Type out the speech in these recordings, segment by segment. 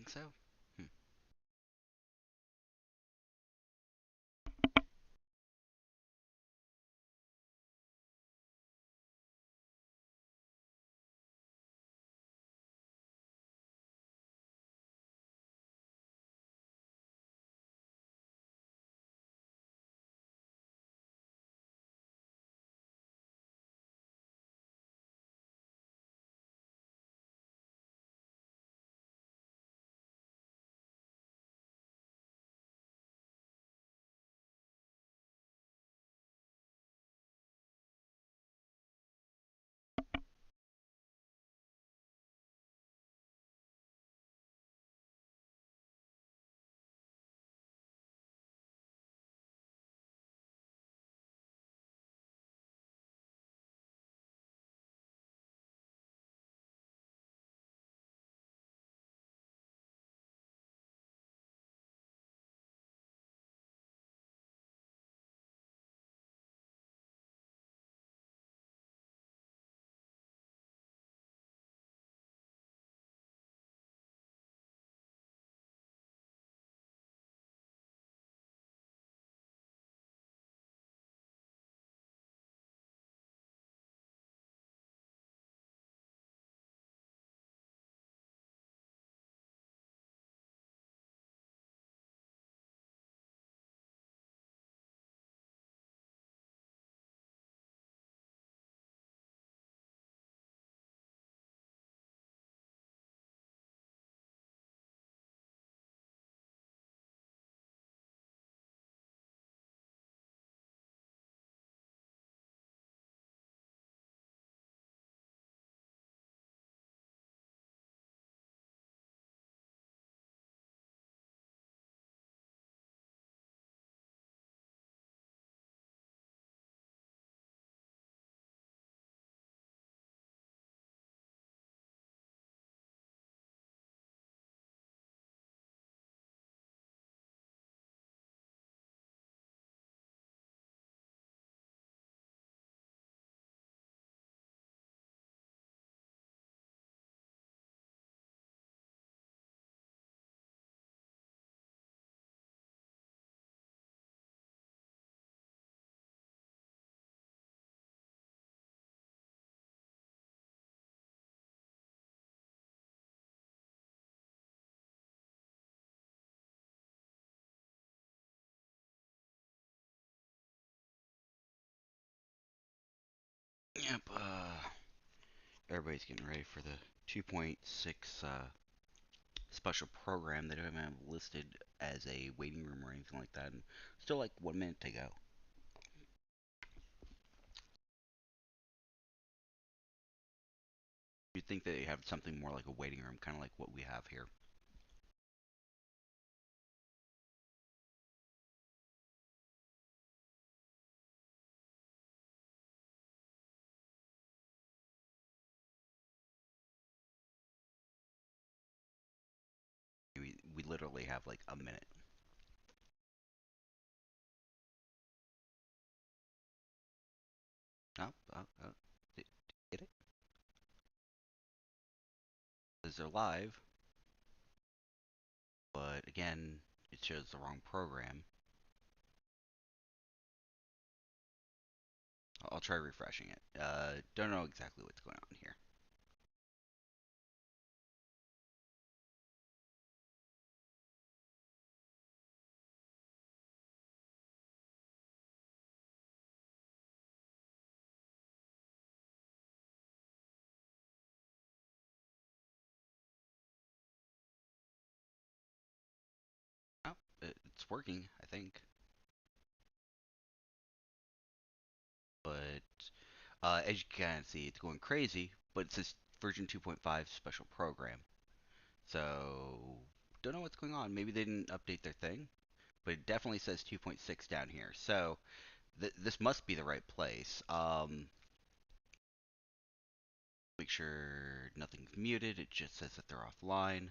think so. Hmm. Yep. Everybody's getting ready for the 2.6 special program. They don't even have listed as a waiting room or anything like that. And still like 1 minute to go. You'd think they have something more like a waiting room, kind of like what we have here. We literally have like a minute. Oh, oh, oh. Did you get it? Because they're live, but again, it shows the wrong program. I'll try refreshing it. Don't know exactly what's going on here. Oh, it's working, I think. But as you can see, it's going crazy. But it says version 2.5 special program. So don't know what's going on. Maybe they didn't update their thing, but it definitely says 2.6 down here. So this must be the right place. Make sure nothing's muted. It just says that they're offline.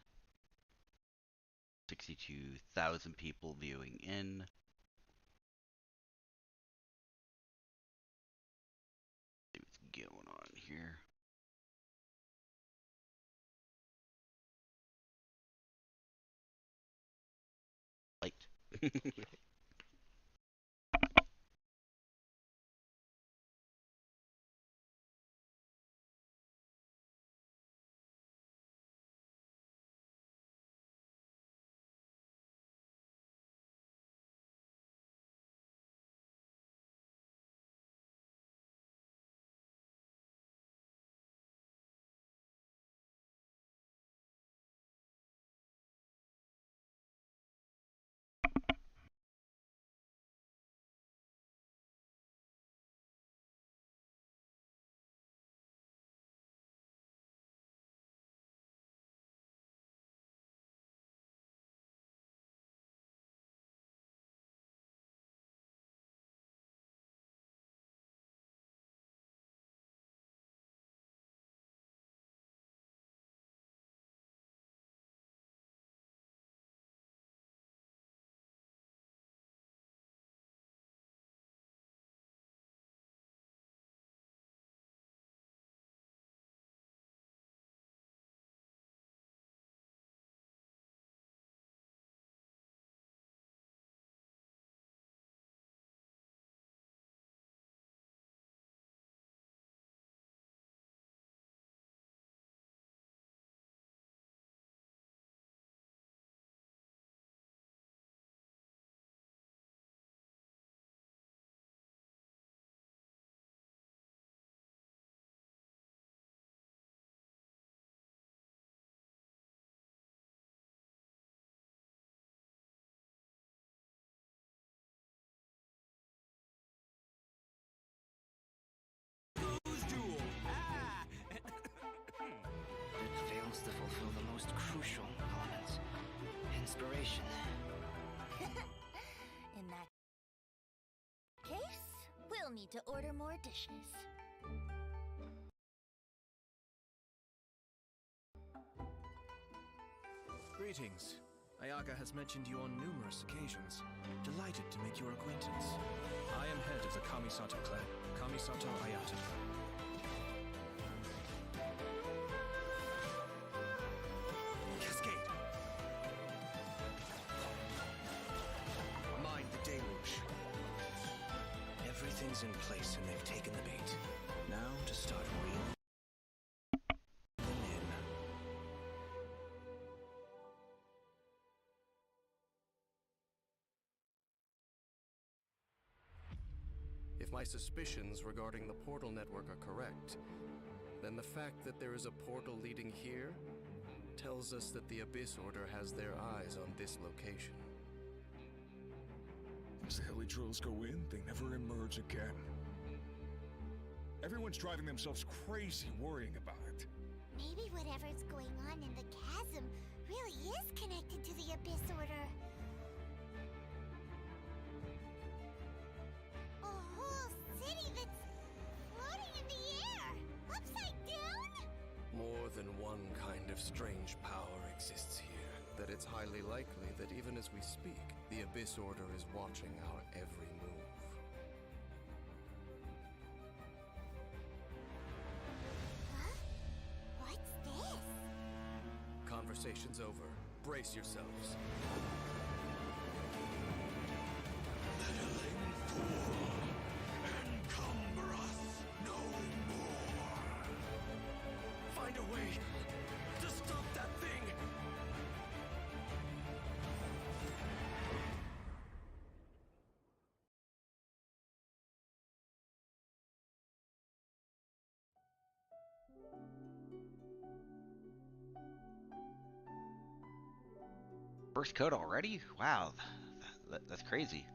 62,000 people viewing in. See what's going on here. It fails to fulfill the most crucial elements. Inspiration. In that case, we'll need to order more dishes. Greetings. Ayaka has mentioned you on numerous occasions. Delighted to make your acquaintance. I am head of the Kamisato clan, Kamisato Ayata. Cascade! Mind the deluge. Everything's in place and they've taken the bait. Now to start reeling them in. If my suspicions regarding the portal network are correct, then the fact that there is a portal leading here tells us that the Abyss Order has their eyes on this location. As the Helitrolls go in, they never emerge again. Everyone's driving themselves crazy worrying about it. Maybe whatever's going on in the chasm really is connected to the Abyss Order. A whole city that's floating in the air, upside down? More than one kind of strange power exists here, that it's highly likely that even as we speak, the Abyss Order is watching our every move. Huh? What's this? Conversation's over. Brace yourselves. Encumber us no more. Find a way to stop that thing! First code already? Wow, that's crazy.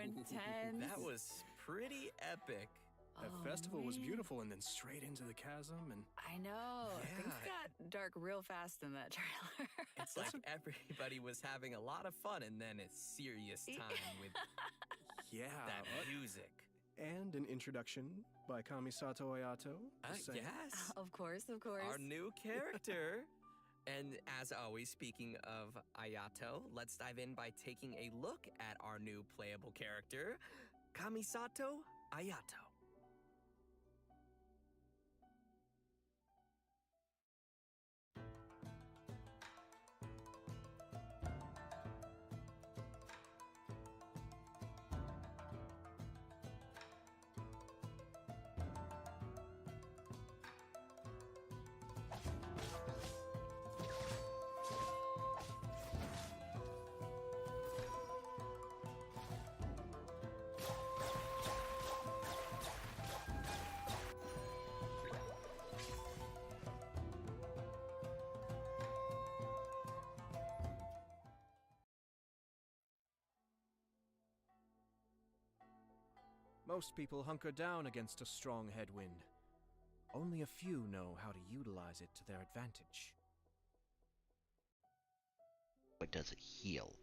intense. That was pretty epic. That festival was beautiful, and then straight into the chasm, and I know. Things Yeah. got dark real fast in that trailer. It's like everybody was having a lot of fun, and then it's serious time with yeah. that music. And an introduction by Kamisato Ayato. Just saying. Yes, Of course, of course. our new character. And as always, speaking of Ayato, let's dive in by taking a look at our new playable character, Kamisato Ayato. Most people hunker down against a strong headwind. Only a few know how to utilize it to their advantage. But does it heal?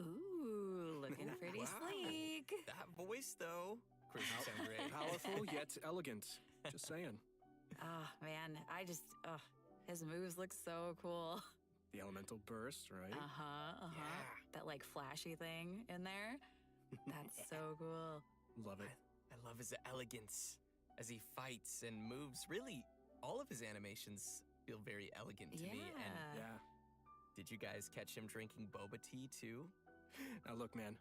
Ooh, looking pretty Wow. sleek. That voice, though. Crazy sound great. Powerful yet elegant. Just saying. Oh, man. His moves look so cool. The elemental burst, right? Uh-huh. Yeah. That, like, flashy thing in there. That's so cool. Love it. I love his elegance as he fights and moves. Really, all of his animations feel very elegant to me. And Yeah. Yeah. did you guys catch him drinking boba tea too? Now look, man,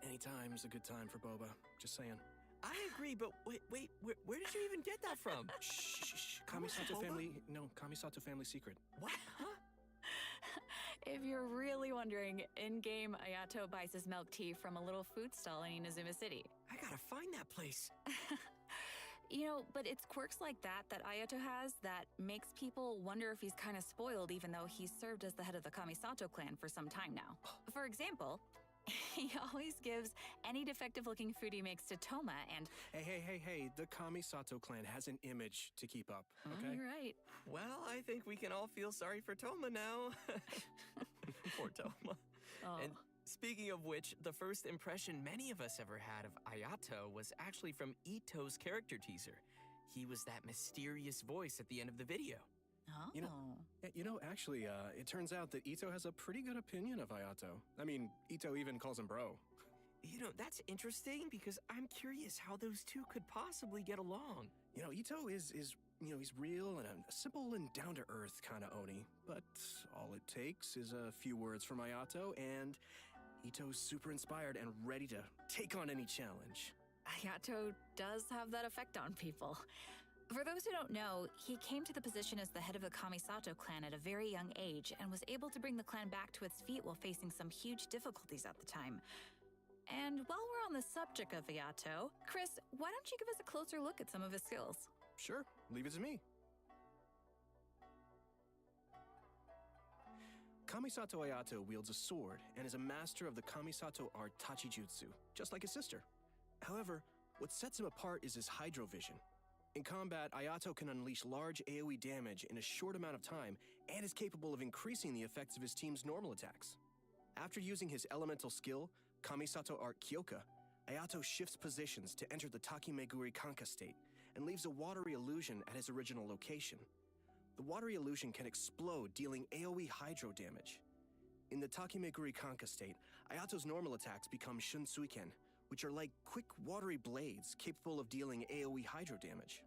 anytime's a good time for boba. Just saying. I agree, but wait, where did you even get that from? Shh. Come on, Kamisato boba? family. No, Kamisato family secret. What? Huh? If you're really wondering, in-game Ayato buys his milk tea from a little food stall in Inazuma City. I gotta find that place. You know, but it's quirks like that Ayato has that makes people wonder if he's kind of spoiled even though he's served as the head of the Kamisato clan for some time now. For example, he always gives any defective-looking food he makes to Toma and... Hey. The Kamisato clan has an image to keep up, okay? You're right. Well, I think we can all feel sorry for Toma now. Poor Toma. Oh. And speaking of which, the first impression many of us ever had of Ayato was actually from Ito's character teaser. He was that mysterious voice at the end of the video. Oh. Actually, it turns out that Ito has a pretty good opinion of Ayato. I mean, Ito even calls him bro. That's interesting because I'm curious how those two could possibly get along. Ito is he's real and a simple and down-to-earth kind of Oni. But all it takes is a few words from Ayato, and Ito's super inspired and ready to take on any challenge. Ayato does have that effect on people. For those who don't know, he came to the position as the head of the Kamisato clan at a very young age and was able to bring the clan back to its feet while facing some huge difficulties at the time. And while we're on the subject of Ayato, Chris, why don't you give us a closer look at some of his skills? Sure, leave it to me. Kamisato Ayato wields a sword and is a master of the Kamisato art Tachijutsu, just like his sister. However, what sets him apart is his hydrovision. In combat, Ayato can unleash large AoE damage in a short amount of time and is capable of increasing the effects of his team's normal attacks. After using his elemental skill, Kamisato Art Kyoka, Ayato shifts positions to enter the Takimeguri Kanka state and leaves a watery illusion at his original location. The watery illusion can explode, dealing AoE hydro damage. In the Takimeguri Kanka state, Ayato's normal attacks become Shunsuiken, which are like quick watery blades capable of dealing AoE hydro damage.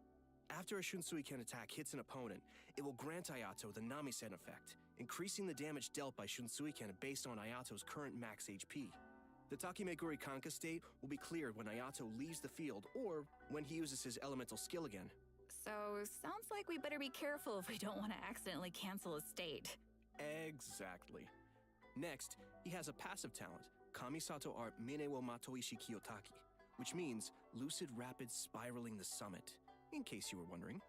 After a Shunsuiken attack hits an opponent, it will grant Ayato the Namisen effect, increasing the damage dealt by Shunsuiken based on Ayato's current max HP. The Takimeguri Kanka state will be cleared when Ayato leaves the field or when he uses his elemental skill again. So, sounds like we better be careful if we don't want to accidentally cancel a state. Exactly. Next, he has a passive talent, Kamisato Art Mine wo Matoishi Kiyotaki, which means lucid rapid spiraling the summit, in case you were wondering.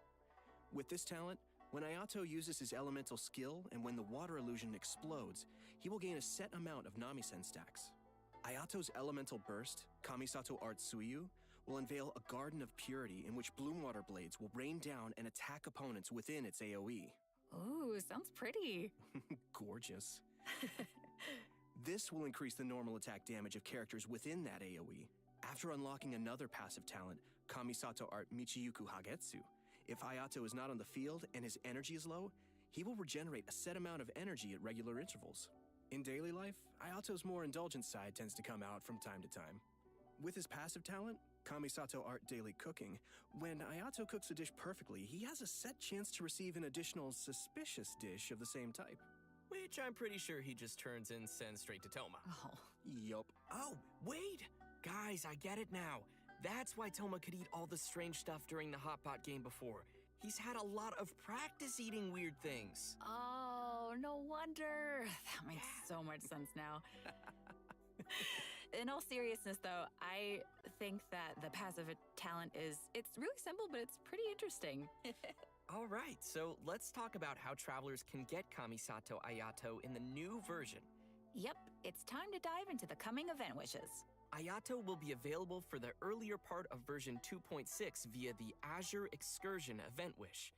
With this talent, When Ayato uses his elemental skill and when the water illusion explodes, he will gain a set amount of Namisen stacks. Ayato's elemental burst, Kamisato Art Suiyu, will unveil a garden of purity in which bloom water blades will rain down and attack opponents within its AoE. Ooh, sounds pretty. Gorgeous. This will increase the normal attack damage of characters within that AoE. After unlocking another passive talent, Kamisato Art Michiyuku Hagetsu, if Ayato is not on the field and his energy is low, he will regenerate a set amount of energy at regular intervals. In daily life, Ayato's more indulgent side tends to come out from time to time. With his passive talent, Kamisato Art Daily Cooking, when Ayato cooks a dish perfectly, he has a set chance to receive an additional suspicious dish of the same type. Which I'm pretty sure he just turns and sends straight to Toma. Oh. Yup. Oh, wait! Guys, I get it now. That's why Toma could eat all the strange stuff during the Hot Pot game before. He's had a lot of practice eating weird things. Oh, no wonder. That makes so much sense now. In all seriousness, though, I think that the passive talent it's really simple, but it's pretty interesting. All right, so let's talk about how travelers can get Kamisato Ayato in the new version. Yep, it's time to dive into the coming event wishes. Ayato will be available for the earlier part of version 2.6 via the Azure Excursion event wish.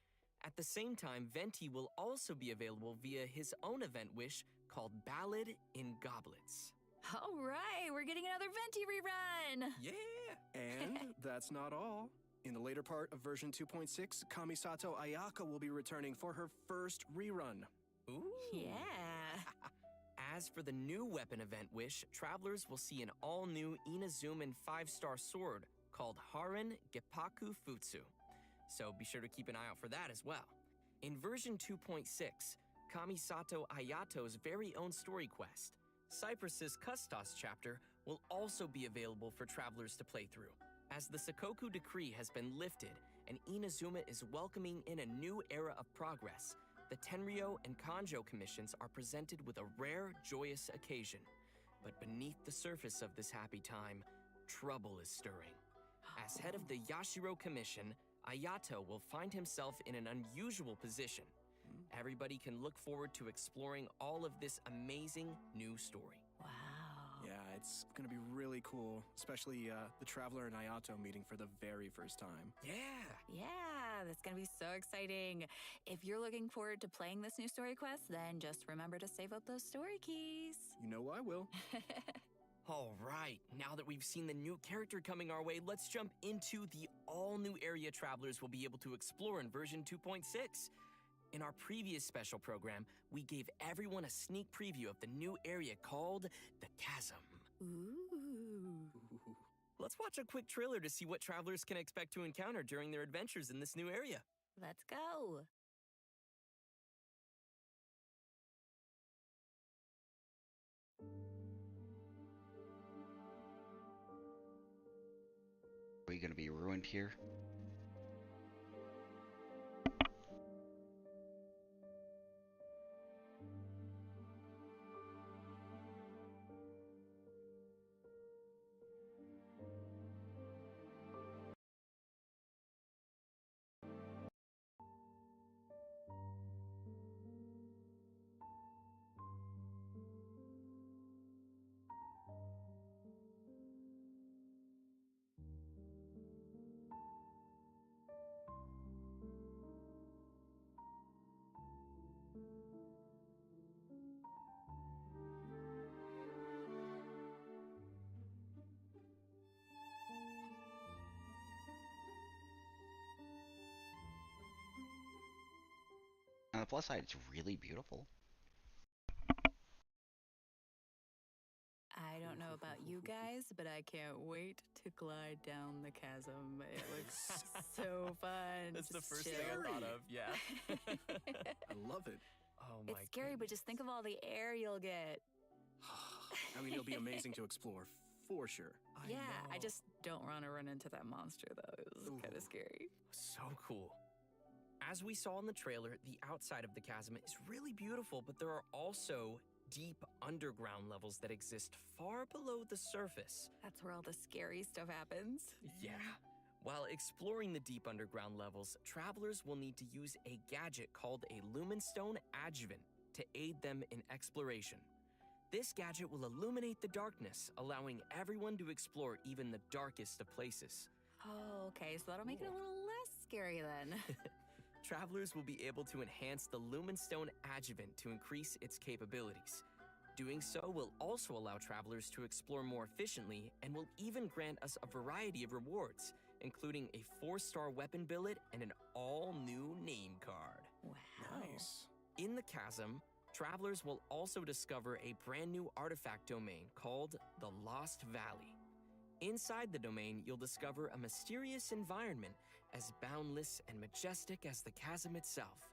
At the same time, Venti will also be available via his own event wish called Ballad in Goblets. All right, we're getting another Venti rerun! Yeah! And that's not all. In the later part of version 2.6, Kamisato Ayaka will be returning for her first rerun. Ooh! Yeah! As for the new weapon event wish, travelers will see an all-new Inazuman 5-star sword called Haran Geppaku Futsu. So be sure to keep an eye out for that as well. In version 2.6, Kamisato Ayato's very own story quest, Cypress's Custos chapter, will also be available for travelers to play through. As the Sakoku decree has been lifted and Inazuma is welcoming in a new era of progress, the Tenryo and Kanjo commissions are presented with a rare, joyous occasion. But beneath the surface of this happy time, trouble is stirring. As head of the Yashiro Commission, Ayato will find himself in an unusual position. Everybody can look forward to exploring all of this amazing new story. Wow. Yeah, it's gonna be really cool, especially the Traveler and Ayato meeting for the very first time. Yeah! Yeah, that's gonna be so exciting. If you're looking forward to playing this new story quest, then just remember to save up those story keys. You know I will. All right, now that we've seen the new character coming our way, let's jump into the all-new area travelers will be able to explore in version 2.6. In our previous special program, we gave everyone a sneak preview of the new area called the Chasm. Ooh. Let's watch a quick trailer to see what travelers can expect to encounter during their adventures in this new area. Let's go. Are you going to be ruined here? On the plus side, it's really beautiful. I don't know about you guys, but I can't wait to glide down the chasm. It looks so fun. That's the Just first chill. thing I thought of, yeah. I love it. Oh my It's scary, but just think of all the air you'll get. I mean, it'll be amazing to explore, for sure. I just don't want to run into that monster, though. It was kind Ooh. of scary. So cool. As we saw in the trailer, the outside of the chasm is really beautiful, but there are also deep underground levels that exist far below the surface. That's where all the scary stuff happens. Yeah. While exploring the deep underground levels, travelers will need to use a gadget called a Lumenstone Adjuvant to aid them in exploration. This gadget will illuminate the darkness, allowing everyone to explore even the darkest of places. Oh, okay, so that'll make it a little less scary then. Travelers will be able to enhance the Lumenstone Adjuvant to increase its capabilities. Doing so will also allow travelers to explore more efficiently and will even grant us a variety of rewards, including a 4-star weapon billet and an all-new name card. Wow. Nice. In the chasm, travelers will also discover a brand new artifact domain called the Lost Valley. Inside the domain, you'll discover a mysterious environment as boundless and majestic as the chasm itself.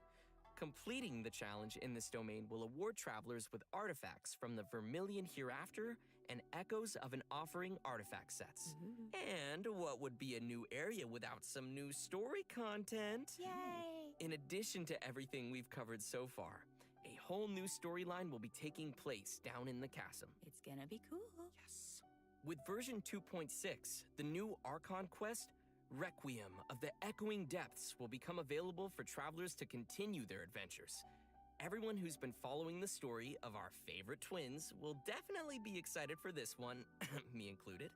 Completing the challenge in this domain will award travelers with artifacts from the Vermilion Hereafter and Echoes of an Offering artifact sets. And what would be a new area without some new story content? Yay! In addition to everything we've covered so far, a whole new storyline will be taking place down in the chasm. It's gonna be cool. Yes. With version 2.6, the new Archon quest, Requiem of the Echoing Depths, will become available for travelers to continue their adventures. Everyone who's been following the story of our favorite twins will definitely be excited for this one, me included.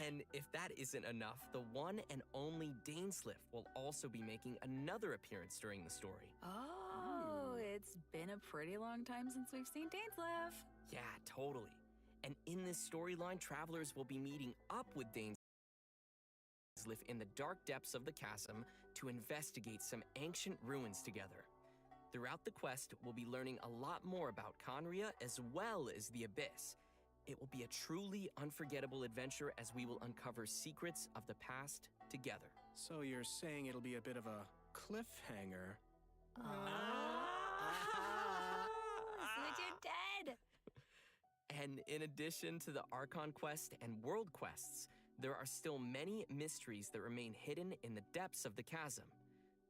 And if that isn't enough, the one and only Dainsliff will also be making another appearance during the story. Oh, it's been a pretty long time since we've seen Dainsliff. Yeah, totally. And in this storyline, travelers will be meeting up with Dainsliff in the dark depths of the chasm to investigate some ancient ruins together. Throughout the quest, we'll be learning a lot more about Conria as well as the Abyss. It will be a truly unforgettable adventure as we will uncover secrets of the past together. So you're saying it'll be a bit of a cliffhanger? So you're dead! And in addition to the Archon quest and world quests, there are still many mysteries that remain hidden in the depths of the chasm.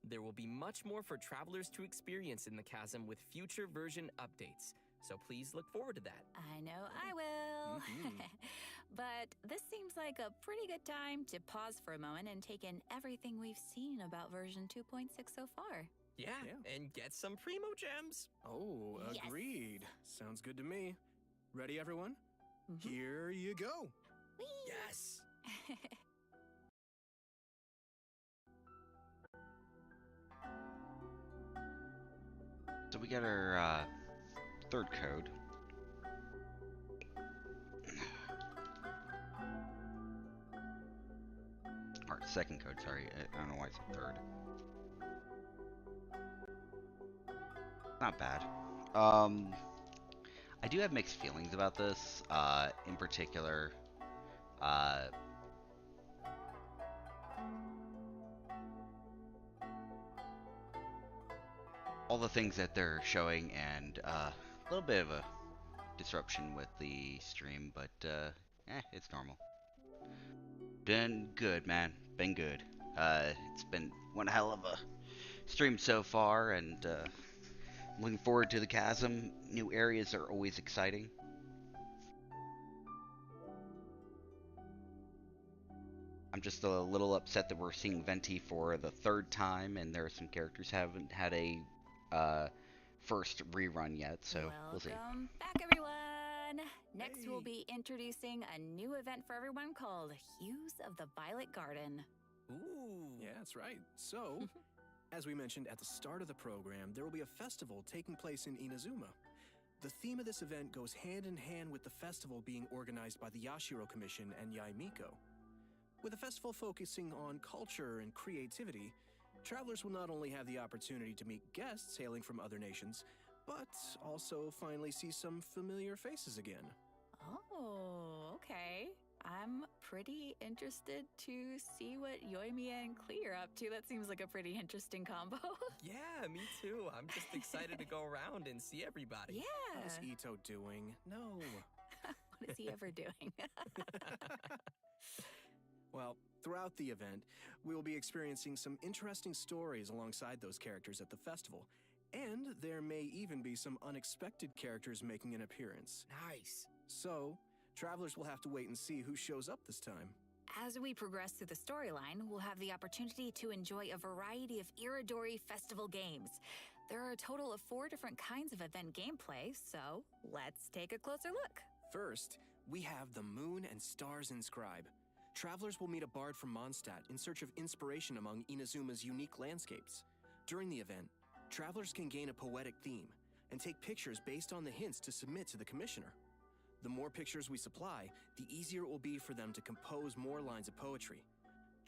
There will be much more for travelers to experience in the chasm with future version updates, so please look forward to that. I know I will. But this seems like a pretty good time to pause for a moment and take in everything we've seen about version 2.6 so far. Yeah, and get some Primo Gems. Oh, Yes. agreed. Sounds good to me. Ready, everyone? Here you go. Whee! Yes. So we got our third code. Or second code, sorry. I don't know why I said third. Not bad. I do have mixed feelings about this. In particular, all the things that they're showing and a little bit of a disruption with the stream, but it's normal. Been good, man. Been good. It's been one hell of a stream so far, and looking forward to the chasm. New areas are always exciting. I'm just a little upset that we're seeing Venti for the third time, and there are some characters who haven't had a first rerun yet, so we'll see. Welcome back, everyone! Next, we'll be introducing a new event for everyone called Hues of the Violet Garden. Ooh. Yeah, that's right. So, as we mentioned at the start of the program, there will be a festival taking place in Inazuma. The theme of this event goes hand in hand with the festival being organized by the Yashiro Commission and Yaimiko. With the festival focusing on culture and creativity, travelers will not only have the opportunity to meet guests hailing from other nations, but also finally see some familiar faces again. Oh, okay. I'm pretty interested to see what Yoimiya and Klee are up to. That seems like a pretty interesting combo. Yeah, me too. I'm just excited to go around and see everybody. Yeah. How's Ito doing? No. What is he ever doing? Well, throughout the event, we will be experiencing some interesting stories alongside those characters at the festival. And there may even be some unexpected characters making an appearance. Nice. So, travelers will have to wait and see who shows up this time. As we progress through the storyline, we'll have the opportunity to enjoy a variety of Iridori Festival games. There are a total of 4 different kinds of event gameplay, so let's take a closer look. First, we have the Moon and Stars Inscribe. Travelers will meet a bard from Mondstadt in search of inspiration among Inazuma's unique landscapes. During the event, travelers can gain a poetic theme and take pictures based on the hints to submit to the commissioner. The more pictures we supply, the easier it will be for them to compose more lines of poetry.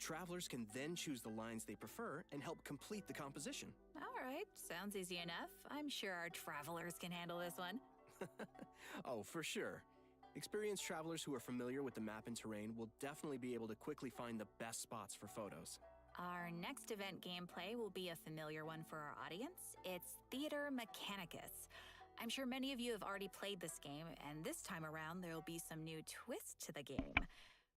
Travelers can then choose the lines they prefer and help complete the composition. All right, sounds easy enough. I'm sure our travelers can handle this one. Oh, for sure. Experienced travelers who are familiar with the map and terrain will definitely be able to quickly find the best spots for photos. Our next event gameplay will be a familiar one for our audience. It's Theater Mechanicus. I'm sure many of you have already played this game, and this time around there will be some new twist to the game.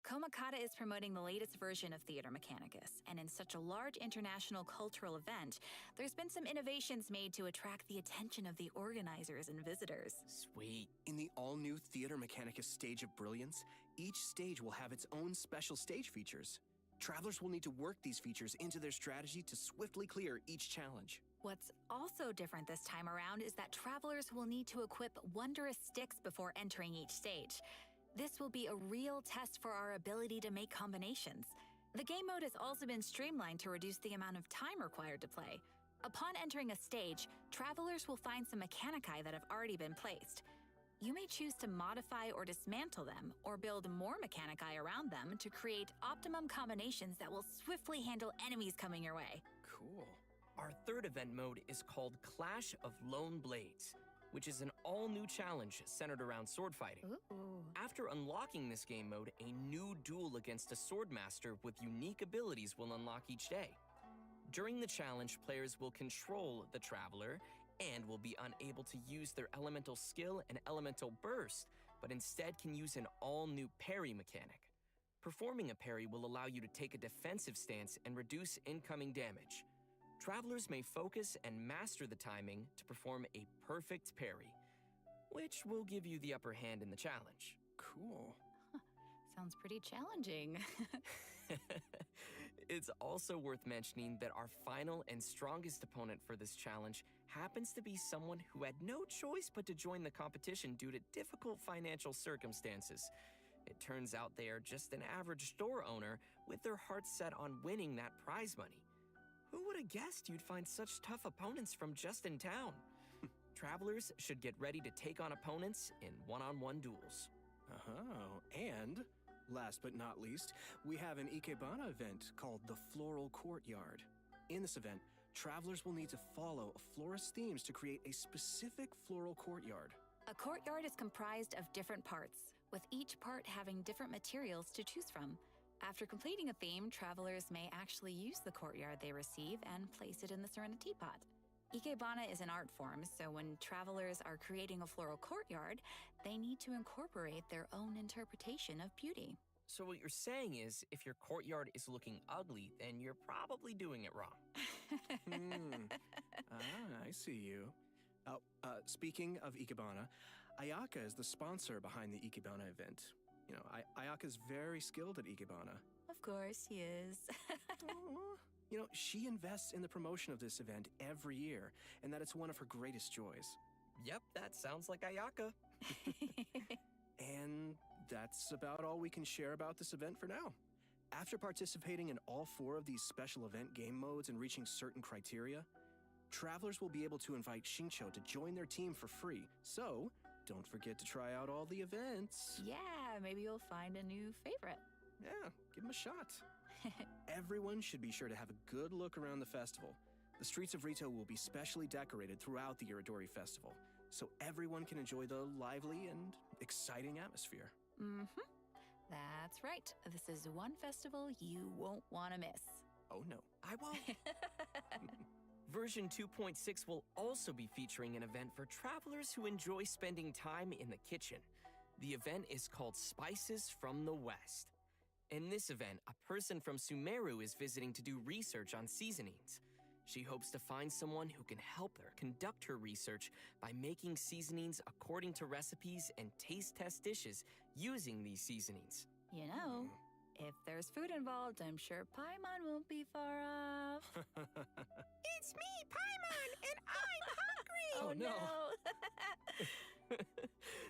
Komakata is promoting the latest version of Theater Mechanicus, and in such a large international cultural event, there's been some innovations made to attract the attention of the organizers and visitors. Sweet. In the all-new Theater Mechanicus Stage of Brilliance, each stage will have its own special stage features. Travelers will need to work these features into their strategy to swiftly clear each challenge. What's also different this time around is that travelers will need to equip wondrous sticks before entering each stage. This will be a real test for our ability to make combinations. The game mode has also been streamlined to reduce the amount of time required to play. Upon entering a stage, travelers will find some mechanici that have already been placed. You may choose to modify or dismantle them, or build more mechanici around them to create optimum combinations that will swiftly handle enemies coming your way. Cool. Our third event mode is called Clash of Lone Blades, which is an all-new challenge centered around sword fighting. Ooh. After unlocking this game mode, a new duel against a swordmaster with unique abilities will unlock each day. During the challenge, players will control the traveler and will be unable to use their elemental skill and elemental burst, but instead can use an all-new parry mechanic. Performing a parry will allow you to take a defensive stance and reduce incoming damage. Travelers may focus and master the timing to perform a perfect parry, which will give you the upper hand in the challenge. Cool. Sounds pretty challenging. It's also worth mentioning that our final and strongest opponent for this challenge happens to be someone who had no choice but to join the competition due to difficult financial circumstances. It turns out they are just an average store owner with their hearts set on winning that prize money. Who would have guessed you'd find such tough opponents from just in town? Travelers should get ready to take on opponents in one-on-one duels. Oh, and last but not least, we have an Ikebana event called the Floral Courtyard. In this event, travelers will need to follow a florist's themes to create a specific floral courtyard. A courtyard is comprised of different parts, with each part having different materials to choose from. After completing a theme, travelers may actually use the courtyard they receive and place it in the Serenity Pot. Ikebana is an art form, so when travelers are creating a floral courtyard, they need to incorporate their own interpretation of beauty. So what you're saying is, if your courtyard is looking ugly, then you're probably doing it wrong. I see you. Speaking of Ikebana, Ayaka is the sponsor behind the Ikebana event. You know, Ayaka's very skilled at Ikebana. Of course he is. Aw. You know, she invests in the promotion of this event every year, and that it's one of her greatest joys. Yep, that sounds like Ayaka. And that's about all we can share about this event for now. After participating in all 4 of these special event game modes and reaching certain criteria, travelers will be able to invite Xingqiu to join their team for free. So, don't forget to try out all the events. Yeah, maybe you'll find a new favorite. Yeah, give them a shot. Everyone should be sure to have a good look around the festival. The streets of Rito will be specially decorated throughout the Iridori Festival, so everyone can enjoy the lively and exciting atmosphere. Mm-hmm. That's right. This is one festival you won't want to miss. Oh no. I won't. Version 2.6 will also be featuring an event for travelers who enjoy spending time in the kitchen. The event is called Spices from the West. In this event, a person from Sumeru is visiting to do research on seasonings. She hopes to find someone who can help her conduct her research by making seasonings according to recipes and taste test dishes using these seasonings. You know, If there's food involved, I'm sure Paimon won't be far off. It's me, Paimon, and I'm hungry! Oh no!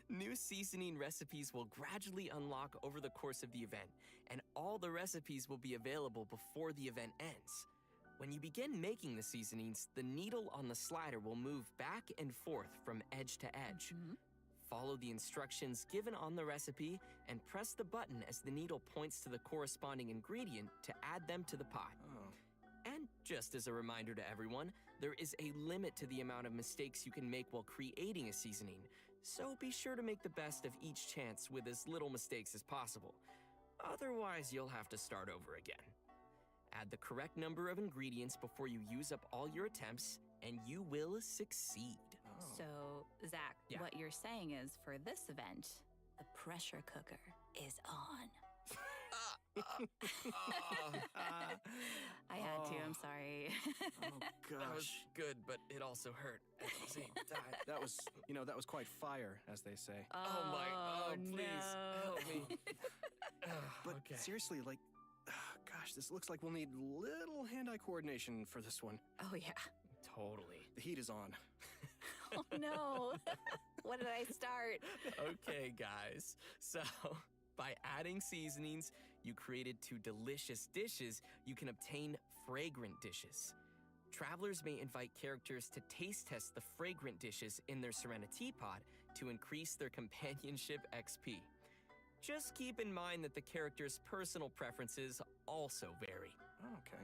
New seasoning recipes will gradually unlock over the course of the event, and all the recipes will be available before the event ends. When you begin making the seasonings, the needle on the slider will move back and forth from edge to edge. Follow the instructions given on the recipe and press the button as the needle points to the corresponding ingredient to add them to the pot. And just as a reminder to everyone, there is a limit to the amount of mistakes you can make while creating a seasoning, so be sure to make the best of each chance with as little mistakes as possible. Otherwise, you'll have to start over again. Add the correct number of ingredients before you use up all your attempts, and you will succeed. So, Zach, Yeah. what you're saying is for this event, the pressure cooker is on. I had to, I'm sorry. Oh, That was gosh. good, but it also hurt at the same time. That was, that was quite fire, as they say. Oh, please, no. help me. But Okay. seriously, gosh, this looks like we'll need little hand-eye coordination for this one. Oh, yeah. Totally. The heat is on. Oh, no. What did I start? Okay, guys. So, by adding seasonings you created to delicious dishes, you can obtain fragrant dishes. Travelers may invite characters to taste test the fragrant dishes in their Serenity Pod to increase their companionship XP. Just keep in mind that the character's personal preferences also vary. Okay.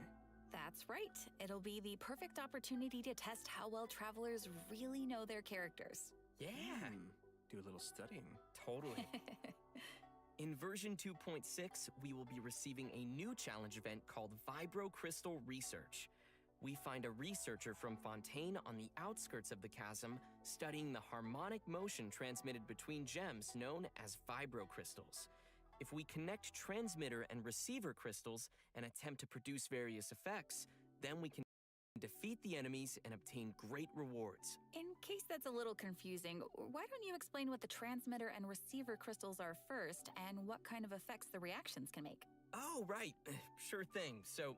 That's right. It'll be the perfect opportunity to test how well travelers really know their characters. Yeah, Do a little studying. totally. In version 2.6, we will be receiving a new challenge event called Vibro Crystal Research. We find a researcher from Fontaine on the outskirts of the chasm studying the harmonic motion transmitted between gems known as vibro crystals. If we connect transmitter and receiver crystals and attempt to produce various effects, then we can defeat the enemies and obtain great rewards. In case that's a little confusing, why don't you explain what the transmitter and receiver crystals are first and what kind of effects the reactions can make? Oh, right. Sure thing. So,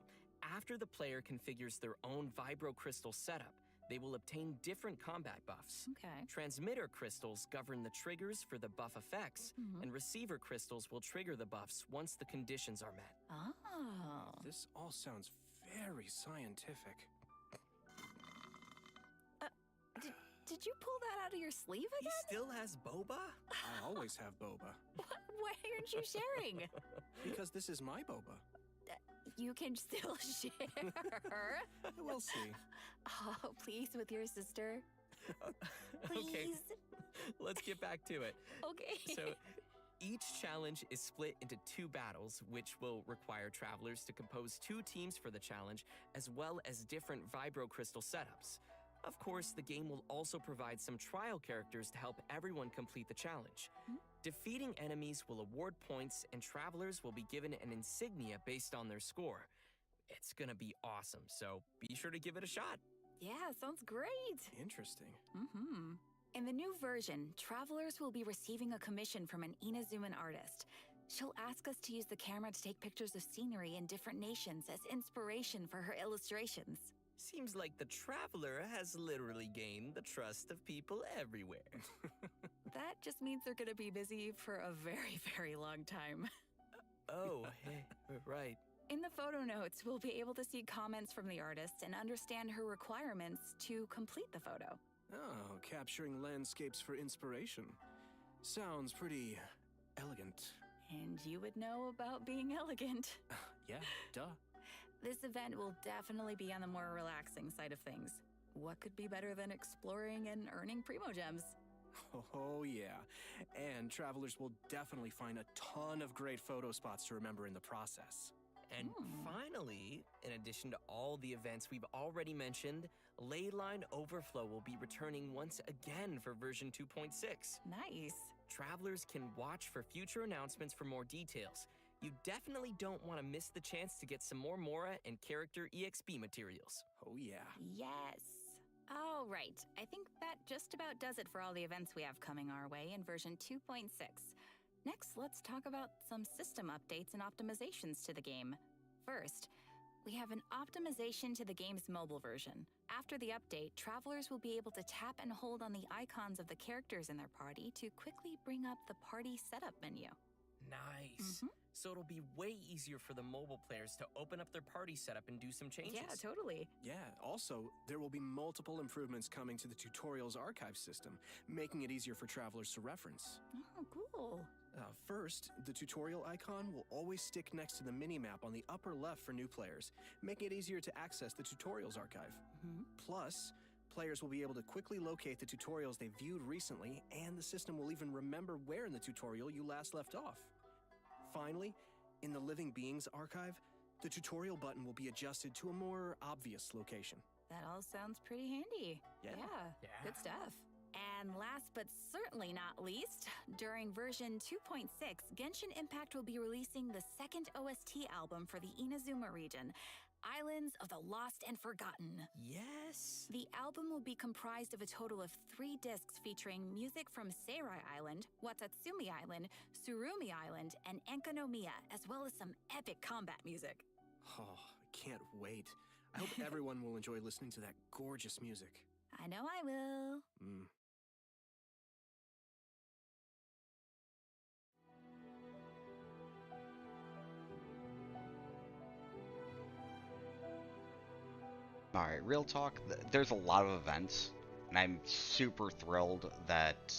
after the player configures their own vibro crystal setup, they will obtain different combat buffs. Okay. Transmitter crystals govern the triggers for the buff effects, and receiver crystals will trigger the buffs once the conditions are met. Oh. This all sounds very scientific. Did you pull that out of your sleeve He again? still has boba? I always have boba. Why aren't you sharing? Because this is my boba. You can still share. We'll see. Oh, please, with your sister. Okay, Please. let's get back to it. Okay. So, each challenge is split into 2 battles, which will require travelers to compose 2 teams for the challenge, as well as different vibro crystal setups. Of course, the game will also provide some trial characters to help everyone complete the challenge. Defeating enemies will award points, and travelers will be given an insignia based on their score. It's gonna be awesome, so be sure to give it a shot. Yeah, sounds great. Interesting. In the new version, travelers will be receiving a commission from an Inazuman artist. She'll ask us to use the camera to take pictures of scenery in different nations as inspiration for her illustrations. Seems like the traveler has literally gained the trust of people everywhere. That just means they're gonna be busy for a very, very long time. Oh, hey, right. In the photo notes, we'll be able to see comments from the artist and understand her requirements to complete the photo. Oh, capturing landscapes for inspiration. Sounds pretty elegant. And you would know about being elegant. Yeah, duh. This event will definitely be on the more relaxing side of things. What could be better than exploring and earning Primo Gems? Oh, yeah. And travelers will definitely find a ton of great photo spots to remember in the process. And finally, in addition to all the events we've already mentioned, Leyline Overflow will be returning once again for version 2.6. Nice. Travelers can watch for future announcements for more details. You definitely don't want to miss the chance to get some more Mora and character EXP materials. Oh, yeah. Yes. All right. I think that just about does it for all the events we have coming our way in version 2.6. Next, let's talk about some system updates and optimizations to the game. First, we have an optimization to the game's mobile version. After the update, travelers will be able to tap and hold on the icons of the characters in their party to quickly bring up the party setup menu. Nice. So it'll be way easier for the mobile players to open up their party setup and do some changes. Yeah, totally. Yeah, also, there will be multiple improvements coming to the tutorials archive system, making it easier for travelers to reference. Oh, cool. First, the tutorial icon will always stick next to the minimap on the upper left for new players, making it easier to access the tutorials archive. Plus, players will be able to quickly locate the tutorials they viewed recently, and the system will even remember where in the tutorial you last left off. Finally, in the Living Beings archive, the tutorial button will be adjusted to a more obvious location. That all sounds pretty handy. Yeah. Good stuff. And last but certainly not least, during version 2.6, Genshin Impact will be releasing the second OST album for the Inazuma region, Islands of the Lost and Forgotten. Yes. The album will be comprised of a total of 3 discs featuring music from Seirai Island, Watatsumi Island, Surumi Island, and Enkanomiya, as well as some epic combat music. Oh, I can't wait. I hope everyone will enjoy listening to that gorgeous music. I know I will. Alright, real talk, there's a lot of events, and I'm super thrilled that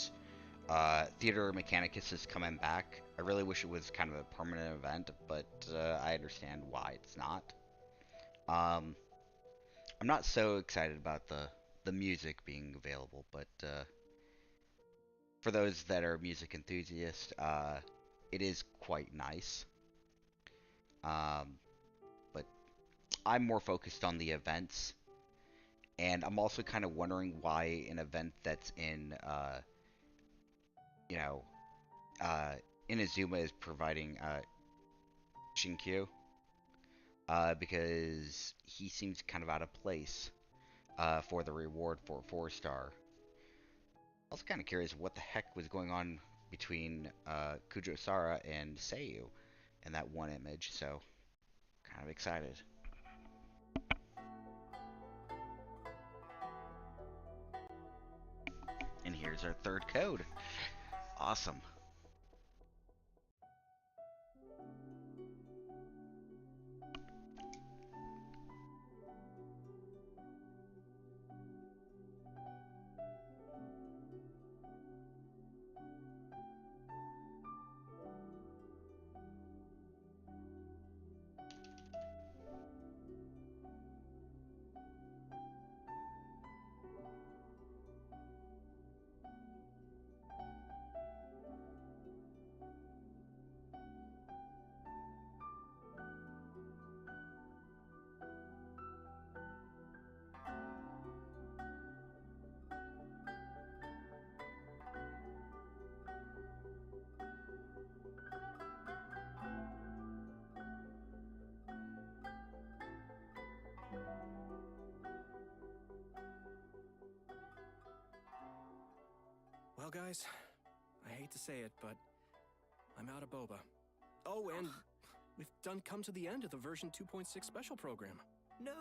Theater Mechanicus is coming back. I really wish it was kind of a permanent event, but I understand why it's not. I'm not so excited about the music being available, but for those that are music enthusiasts, it is quite nice. But I'm more focused on the events, and I'm also kind of wondering why an event that's in, Inazuma is providing Shinkyu, because he seems kind of out of place for the reward for 4-star. Also kind of curious what the heck was going on between Kujo Sara and Seiyu in that one image, so kind of excited. And here's our third code. Awesome. Well, guys, I hate to say it, but I'm out of boba. Oh, and we've come to the end of the version 2.6 special program. No.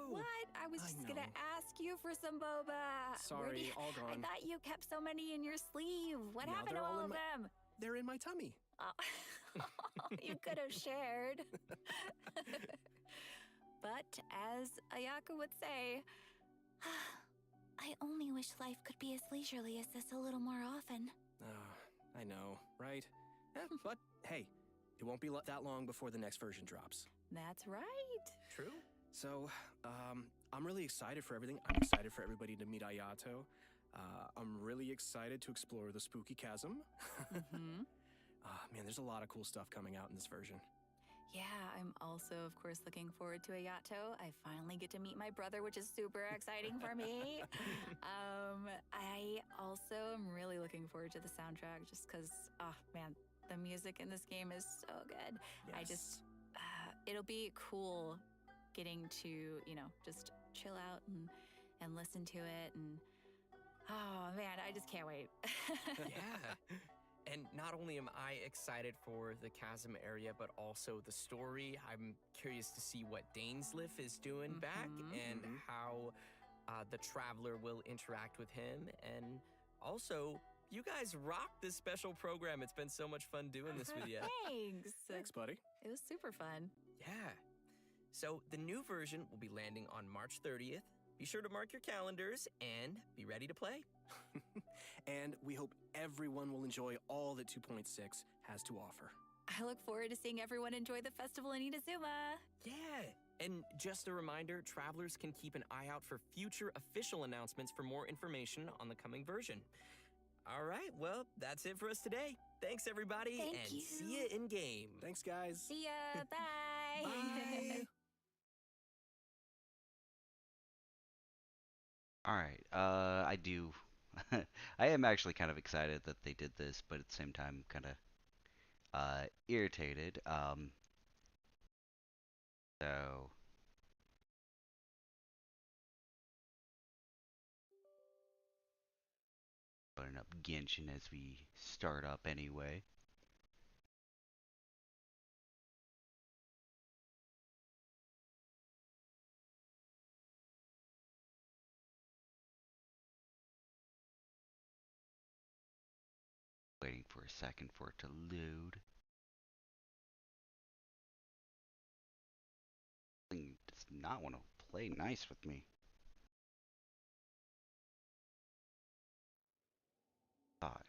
What? I was just gonna ask you for some boba. Sorry, all I gone. thought you kept so many in your sleeve. What Now happened to they're all all in of my- them? They're in my tummy. Oh. You could have shared. But as Ayaka would say, I only wish life could be as leisurely as this a little more often. I know, right? But hey, it won't be that long before the next version drops. that's right. True. So, I'm really excited for everything. I'm excited for everybody to meet Ayato. I'm really excited to explore the spooky chasm. Man, there's a lot of cool stuff coming out in this version. Yeah, I'm also, of course, looking forward to Ayato. I finally get to meet my brother, which is super exciting for me. I also am really looking forward to the soundtrack just because, oh man, the music in this game is so good. I just, it'll be cool getting to, just chill out and listen to it. And, oh man, I just can't wait. Yeah. And not only am I excited for the chasm area, but also the story. I'm curious to see what Dainsliff is doing back and how the Traveler will interact with him. And also, you guys rock this special program. It's been so much fun doing this with you. Thanks. Thanks, buddy. It was super fun. Yeah. So the new version will be landing on March 30th. Be sure to mark your calendars and be ready to play. And we hope everyone will enjoy all that 2.6 has to offer. I look forward to seeing everyone enjoy the festival in Inazuma. Yeah. And just a reminder, travelers can keep an eye out for future official announcements for more information on the coming version. All right, well, that's it for us today. Thanks, everybody, Thank and you. see you in game. Thanks, guys. See ya. Bye. Bye. All right. I do. I am actually kind of excited that they did this, but at the same time, kind of irritated. So putting up Genshin as we start up anyway. Waiting for a second for it to load. Thing does not want to play nice with me. God.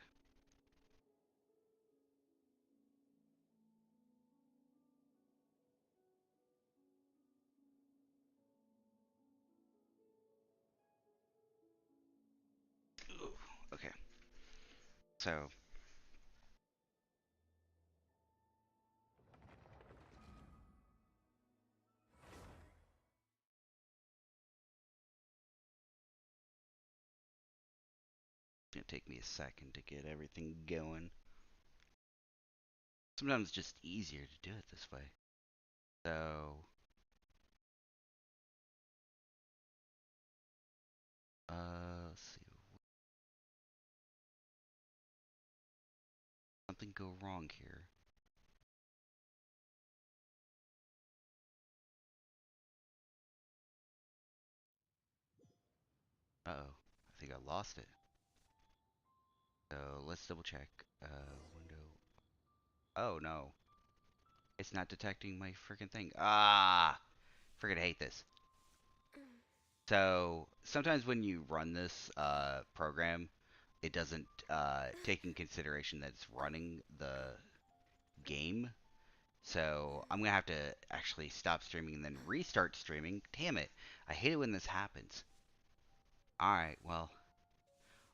Ooh, okay. So it's gonna take me a second to get everything going. Sometimes it's just easier to do it this way. So let's see. Something go wrong here. Uh-oh. I think I lost it. So let's double check. Window. Oh no. It's not detecting my freaking thing. Ah! Freaking hate this. So sometimes when you run this program, it doesn't take in consideration that it's running the game. So I'm gonna have to actually stop streaming and then restart streaming. Damn it. I hate it when this happens. Alright, well.